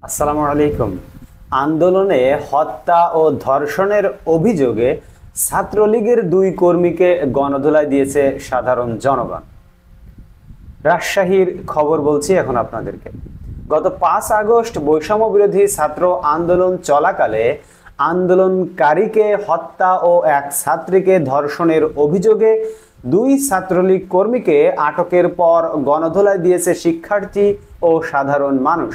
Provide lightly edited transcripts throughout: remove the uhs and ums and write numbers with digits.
আসসালামু আলাইকুম। আন্দোলনে হত্যা ও ধর্ষণের অভিযোগে ছাত্রলীগের দুই কর্মীকে গণধোলাই দিয়েছে সাধারণ জনগণ। রাজশাহীর খবর বলছি এখন আপনাদেরকে। গত 5 আগস্ট বৈষম্য বিরোধী ছাত্র আন্দোলন চলাকালে আন্দোলনকারীকে হত্যা ও এক ছাত্রীকে ধর্ষণের অভিযোগে দুই ছাত্রলীগ কর্মীকে আটকের পর গণধোলাই দিয়েছে শিক্ষার্থী ও সাধারণ মানুষ।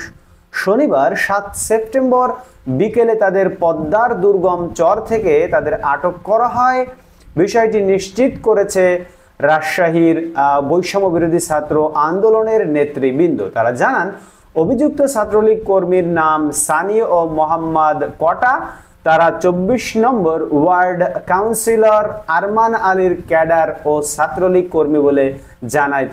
শনিবার 7 সেপ্টেম্বর বিকেলে তাদের পদ্মার দুর্গম চর থেকে তাদের আটক করা হয়। বিষয়টি নিশ্চিত করেছে রাজশাহীর বৈষম্য বিরোধী ছাত্র আন্দোলনের নেতৃবৃন্দ। তারা জানান, অভিযুক্ত ছাত্রলীগ কর্মীর নাম সানি ও মোহাম্মদ কটা। তারা 24 নম্বর ওয়ার্ড কাউন্সিলর আরমান আলীর ক্যাডার ও ছাত্রলীগ কর্মী বলে জানায়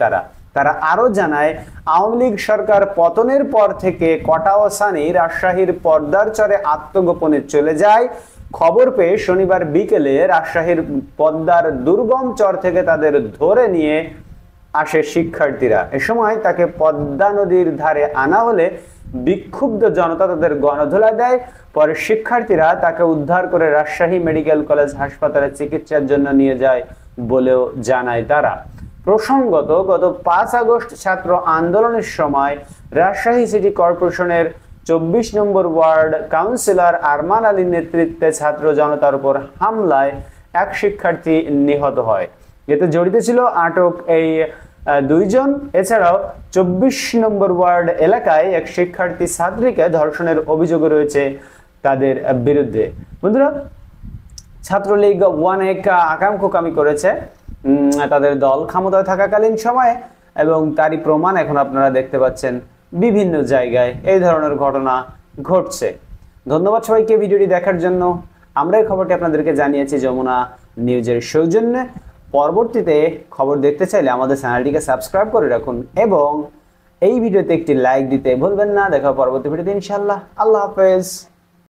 তারা আরো জানায়, আওয়ামী লীগ সরকার পতনের পর থেকে কটা ও সানি রাজশাহীর পদ্মার চরে আত্মগোপনে চলে যায়। খবর পেয়ে শনিবার বিকেলে রাজশাহীর পদ্মার দুর্গম চর থেকে তাদের ধরে নিয়ে আসে শিক্ষার্থীরা। এ সময় তাকে পদ্মা নদীর ধারে আনা হলে বিক্ষুব্ধ জনতা তাদের গণধোলাই দেয়। পরে শিক্ষার্থীরা তাকে উদ্ধার করে রাজশাহী মেডিকেল কলেজ হাসপাতালে চিকিৎসার জন্য নিয়ে যায় বলেও জানায় তারা। প্রসঙ্গত, গত 5 আগস্ট ছাত্র আন্দোলনের সময় রাজশাহী সিটি কর্পোরেশনের 24 নম্বর ওয়ার্ড কাউন্সিলর আরমান আলীর নেতৃত্বে ছাত্র জনতার উপর হামলায় এক শিক্ষার্থী নিহত হয়। এতে জড়িত ছিল আটক এই দুইজন। এছাড়াও 24 নম্বর ওয়ার্ড এলাকায় এক শিক্ষার্থী ছাত্রীকে ধর্ষণের অভিযোগ রয়েছে তাদের বিরুদ্ধে। বন্ধুরা, ছাত্রলীগ অনেক আকাম-কুকামি করেছে তাদের দল ক্ষমতায় থাকাকালীন সময়ে, এবং তারই প্রমাণ এখন আপনারা দেখতে পাচ্ছেন বিভিন্ন জায়গায় এই ধরনের ঘটনা ঘটছে। ধন্যবাদ সবাইকে ভিডিওটি দেখার জন্য। আমরা এই খবরটি আপনাদেরকে জানিয়েছি যমুনা নিউজের সৌজন্যে। পরবর্তীতে খবর দেখতে চাইলে আমাদের চ্যানেলটিকে সাবস্ক্রাইব করে রাখুন এবং এই ভিডিওতে একটি লাইক দিতে ভুলবেন না। দেখা পরবর্তী ভিডিওতে ইনশাআল্লাহ। আল্লাহ হাফেজ।